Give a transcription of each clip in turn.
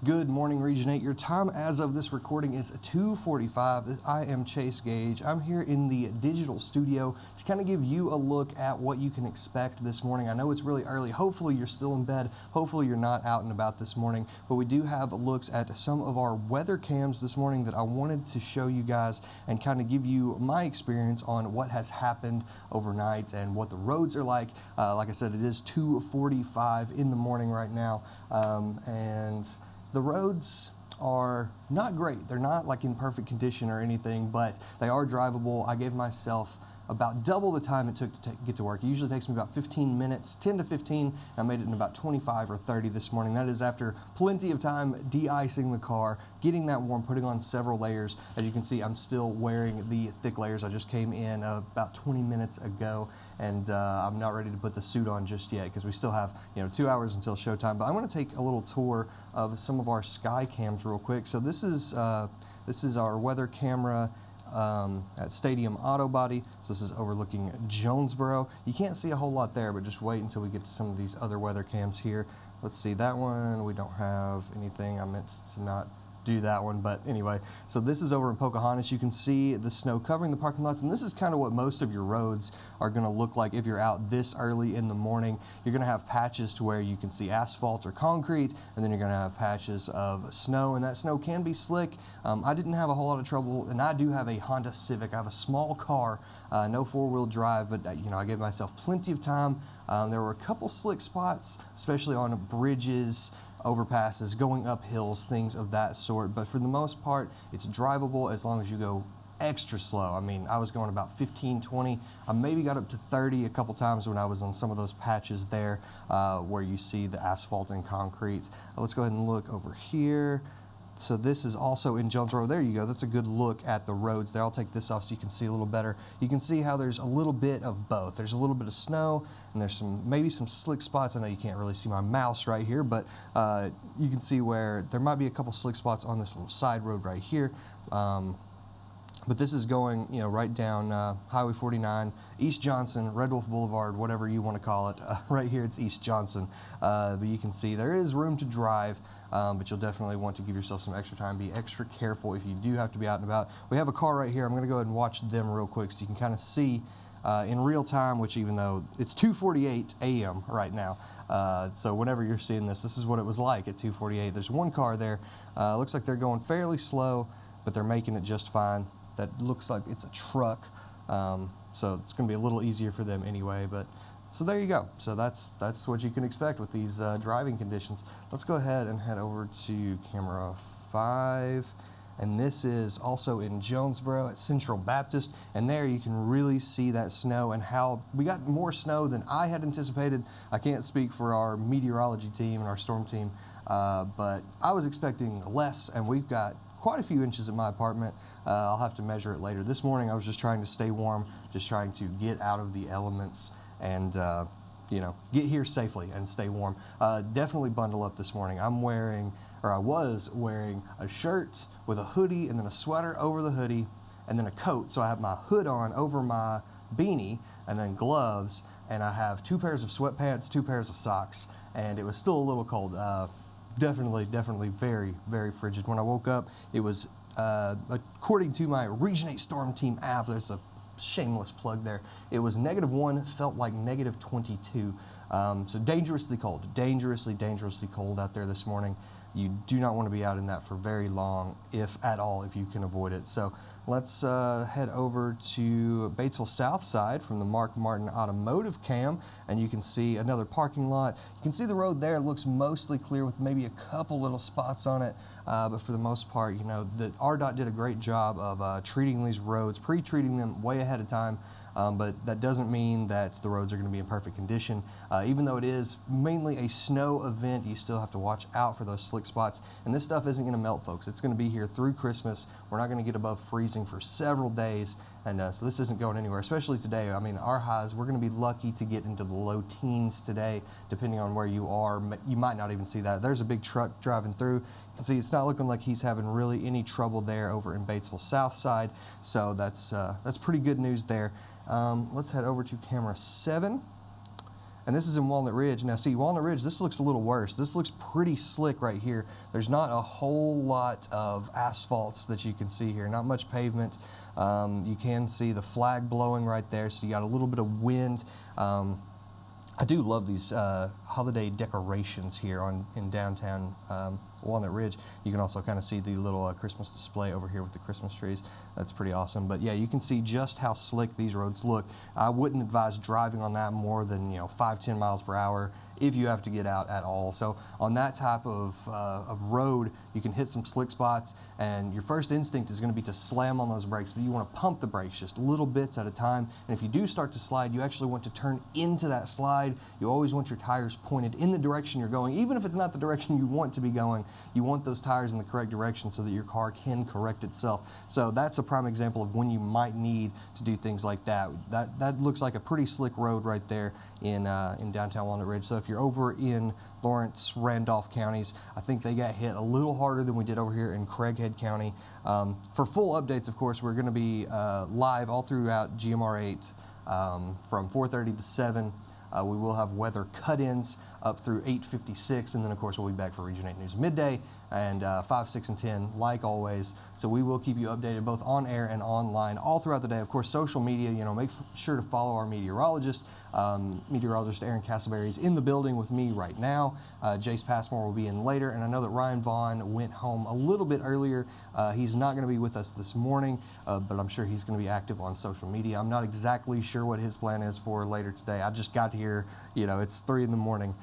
Good morning, Region 8. Your time as of this recording is 2:45. I am Chase Gage. I'm here in the digital studio to kind of give you a look at what you can expect this morning. I know it's really early. Hopefully you're still in bed. Hopefully you're not out and about this morning. But we do have looks at some of our weather cams this morning that I wanted to show you guys and kind of give you my experience on what has happened overnight and what the roads are like. Like I said, it is 2:45 in the morning right now. And the roads are not great. They're not like in perfect condition or anything, but they are drivable. I gave myself about double the time it took to get to work. It usually takes me about 15 minutes, 10 to 15. I made it in about 25 or 30 this morning. That is after plenty of time de-icing the car, getting that warm, putting on several layers. As you can see, I'm still wearing the thick layers. I just came in about 20 minutes ago, and I'm not ready to put the suit on just yet because we still have 2 hours until showtime. But I'm going to take a little tour of some of our sky cams real quick. So this is our weather camera at Stadium Auto Body. So this is overlooking Jonesboro. You can't see a whole lot there, but just wait until we get to some of these other weather cams here. Let's see, that one, we don't have anything. I meant to not do that one, but anyway, so this is over in Pocahontas. You can see the snow covering the parking lots, and this is kind of what most of your roads are going to look like if you're out this early in the morning. You're going to have patches to where you can see asphalt or concrete, and then you're going to have patches of snow, and that snow can be slick. I didn't have a whole lot of trouble, and I do have a Honda Civic. I have a small car, no four-wheel drive, but I gave myself plenty of time. There were a couple slick spots, especially on bridges, overpasses, going up hills, things of that sort. But for the most part, it's drivable as long as you go extra slow. I mean, I was going about 15, 20. I maybe got up to 30 a couple times when I was on some of those patches there where you see the asphalt and concrete. Let's go ahead and look over here. So this is also in Jonesboro. There you go. That's a good look at the roads there. I'll take this off so you can see a little better. You can see how there's a little bit of both. There's a little bit of snow, and there's maybe some slick spots. I know you can't really see my mouse right here, but you can see where there might be a couple slick spots on this little side road right here. But this is going, right down Highway 49, East Johnson, Red Wolf Boulevard, whatever you want to call it. Right here, it's East Johnson. But you can see there is room to drive, but you'll definitely want to give yourself some extra time. Be extra careful if you do have to be out and about. We have a car right here. I'm going to go ahead and watch them real quick so you can kind of see in real time, which even though it's 2:48 a.m. right now. So whenever you're seeing this, this is what it was like at 2:48. There's one car there. Looks like they're going fairly slow, but they're making it just fine. That looks like it's a truck, so it's going to be a little easier for them anyway. But so there you go. So that's what you can expect with these driving conditions. Let's go ahead and head over to camera 5, and this is also in Jonesboro at Central Baptist. And there you can really see that snow and how we got more snow than I had anticipated. I can't speak for our meteorology team and our storm team, but I was expecting less, and we've got quite a few inches at my apartment. I'll have to measure it later. This morning I was just trying to stay warm, just trying to get out of the elements and get here safely and stay warm. Definitely bundle up this morning. I was wearing a shirt with a hoodie and then a sweater over the hoodie and then a coat. So I have my hood on over my beanie and then gloves, and I have 2 pairs of sweatpants, 2 pairs of socks, and it was still a little cold. Definitely very, very frigid. When I woke up, it was, according to my Region 8 Storm Team app, there's a shameless plug there, it was -1, felt like -22. So dangerously cold out there this morning. You do not want to be out in that for very long, if at all, if you can avoid it. So let's head over to Batesville South Side from the Mark Martin Automotive Cam, and you can see another parking lot. You can see the road there. It looks mostly clear with maybe a couple little spots on it, but for the most part, the RDOT did a great job of treating these roads, pre-treating them way ahead of time. But that doesn't mean that the roads are going to be in perfect condition. Even though it is mainly a snow event, you still have to watch out for those slick spots. And this stuff isn't going to melt, folks. It's going to be here through Christmas. We're not going to get above freezing for several days. And so this isn't going anywhere, especially today. I mean, our highs, we're going to be lucky to get into the low teens today, depending on where you are. You might not even see that. There's a big truck driving through. You can see it's not looking like he's having really any trouble there over in Batesville South Side. So that's pretty good news there. Let's head over to camera 7. and this is in Walnut Ridge. Now see, Walnut Ridge, this looks a little worse. This looks pretty slick right here. There's not a whole lot of asphalt that you can see here, not much pavement. You can see the flag blowing right there, so you got a little bit of wind. I do love these holiday decorations here in downtown Walnut Ridge. You can also kind of see the little Christmas display over here with the Christmas trees. That's pretty awesome. But yeah, you can see just how slick these roads look. I wouldn't advise driving on that more than 5-10 miles per hour if you have to get out at all. So on that type of road, you can hit some slick spots, and your first instinct is going to be to slam on those brakes, but you want to pump the brakes just little bits at a time. And if you do start to slide, you actually want to turn into that slide. You always want your tires pointed in the direction you're going, even if it's not the direction you want to be going. You want those tires in the correct direction so that your car can correct itself. So that's a prime example of when you might need to do things like that. That looks like a pretty slick road right there in downtown Walnut Ridge. So if you're over in Lawrence, Randolph counties, I think they got hit a little harder than we did over here in Craighead County. For full updates, of course, we're going to be live all throughout GMR 8 from 4:30 to 7. We will have weather cut-ins up through 8:56, and then of course we'll be back for Region 8 News midday and 5, 6, and 10 like always. So we will keep you updated both on air and online all throughout the day. Of course, social media, make sure to follow our meteorologist. Meteorologist Aaron Castleberry is in the building with me right now. Jace Passmore will be in later, and I know that Ryan Vaughn went home a little bit earlier. He's not going to be with us this morning, but I'm sure he's going to be active on social media. I'm not exactly sure what his plan is for later today. I just got here, it's 3 in the morning.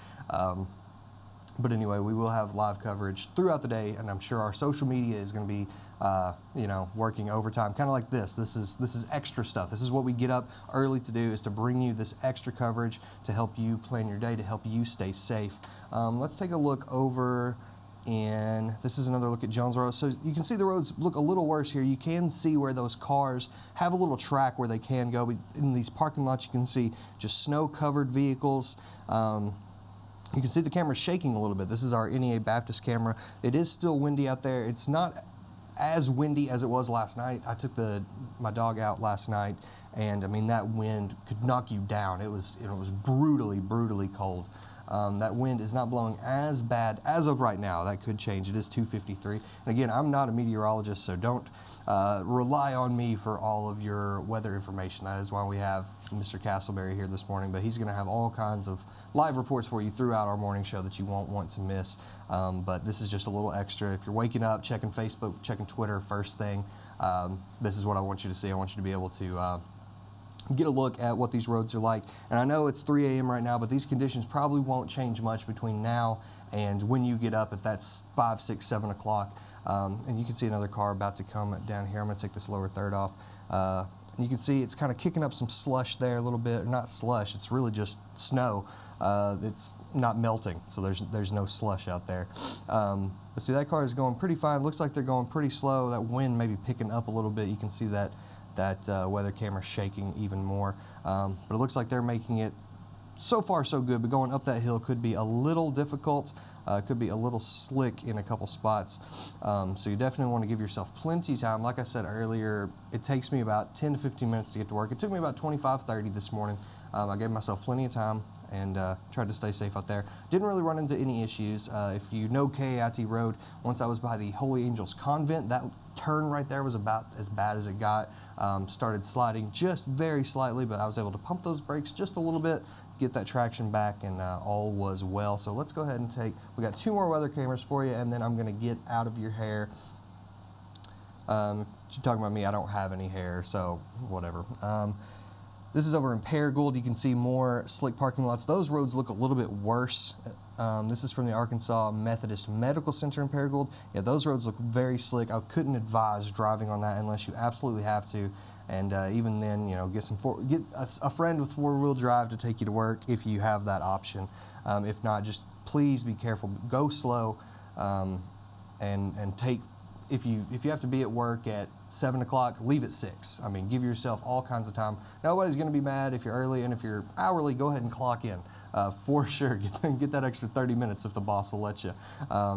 But anyway, we will have live coverage throughout the day, and I'm sure our social media is going to be, working overtime, kind of like this. This is extra stuff. This is what we get up early to do, is to bring you this extra coverage to help you plan your day, to help you stay safe. Let's take a look over. And this is another look at Jones Road. So you can see the roads look a little worse here. You can see where those cars have a little track where they can go. In these parking lots, you can see just snow-covered vehicles. You can see the camera shaking a little bit. This is our NEA Baptist camera. It is still windy out there. It's not as windy as it was last night. I took my dog out last night, and I mean, that wind could knock you down. It was brutally, brutally cold. That wind is not blowing as bad as of right now. That could change. It is 2:53. And again, I'm not a meteorologist, so don't rely on me for all of your weather information. That is why we have Mr. Castleberry here this morning, but he's going to have all kinds of live reports for you throughout our morning show that you won't want to miss. But this is just a little extra. If you're waking up, checking Facebook, checking Twitter first thing, this is what I want you to see. I want you to be able to get a look at what these roads are like. And I know it's 3 a.m. right now, but these conditions probably won't change much between now and when you get up, if that's 5, 6, 7 o'clock. And you can see another car about to come down here. I'm going to take this lower third off. And you can see it's kind of kicking up some slush there a little bit. Not slush, it's really just snow. It's not melting, so there's no slush out there. But see, that car is going pretty fine. Looks like they're going pretty slow. That wind may be picking up a little bit. You can see that weather camera shaking even more. But it looks like they're making it so far so good, but going up that hill could be a little difficult, could be a little slick in a couple spots. So you definitely want to give yourself plenty of time. Like I said earlier, it takes me about 10 to 15 minutes to get to work. It took me about 25-30 this morning. I gave myself plenty of time and tried to stay safe out there. Didn't really run into any issues. If you know KAIT Road, once I was by the Holy Angels Convent, that turn right there was about as bad as it got. Started sliding just very slightly, but I was able to pump those brakes just a little bit, get that traction back, and all was well. So let's go ahead and we got 2 more weather cameras for you, and then I'm gonna get out of your hair. If you're talking about me, I don't have any hair, so whatever. This is over in Paragould. You can see more slick parking lots. Those roads look a little bit worse. This is from the Arkansas Methodist Medical Center in Paragould. Yeah, those roads look very slick. I couldn't advise driving on that unless you absolutely have to. And even then, get a friend with 4-wheel drive to take you to work if you have that option. If not, just please be careful. Go slow, and take. If you have to be at work at 7 o'clock, leave at 6. I mean, give yourself all kinds of time. Nobody's going to be mad if you're early, and if you're hourly, go ahead and clock in. For sure, get that extra 30 minutes if the boss will let you,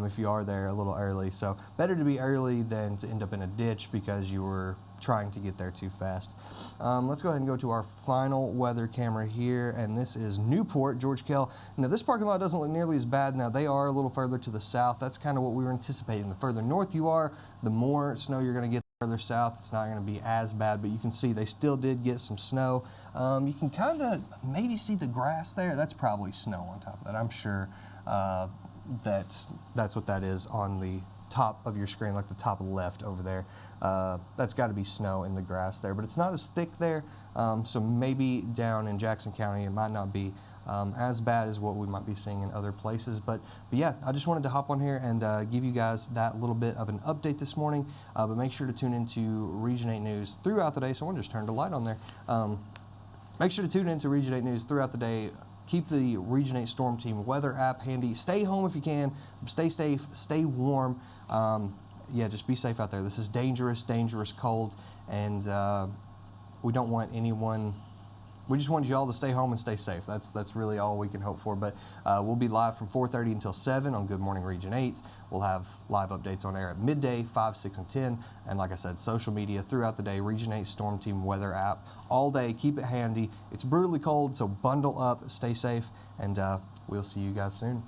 if you are there a little early. So better to be early than to end up in a ditch because you were trying to get there too fast. Let's go ahead and go to our final weather camera here, and this is Newport, George Kell. Now this parking lot doesn't look nearly as bad. Now they are a little further to the south. That's kind of what we were anticipating. The further north you are, the more snow you're going to get. Further south, it's not going to be as bad, but you can see they still did get some snow. You can kind of maybe see the grass there. That's probably snow on top of that. I'm sure that's what that is on the top of your screen, like the top left over there. That's got to be snow in the grass there, but it's not as thick there. So maybe down in Jackson County, it might not be as bad as what we might be seeing in other places. But yeah, I just wanted to hop on here and give you guys that little bit of an update this morning. But make sure to tune into Region 8 News throughout the day. Someone just turned a light on there. Make sure to tune into Region 8 News throughout the day. Keep the Region 8 Storm Team weather app handy. Stay home if you can. Stay safe. Stay warm. Yeah, just be safe out there. This is dangerous, dangerous cold, and we don't want anyone. We just want you all to stay home and stay safe. That's really all we can hope for. But we'll be live from 4:30 until 7 on Good Morning Region 8. We'll have live updates on air at midday, 5, 6, and 10. And like I said, social media throughout the day, Region 8 Storm Team weather app all day. Keep it handy. It's brutally cold, so bundle up, stay safe, and we'll see you guys soon.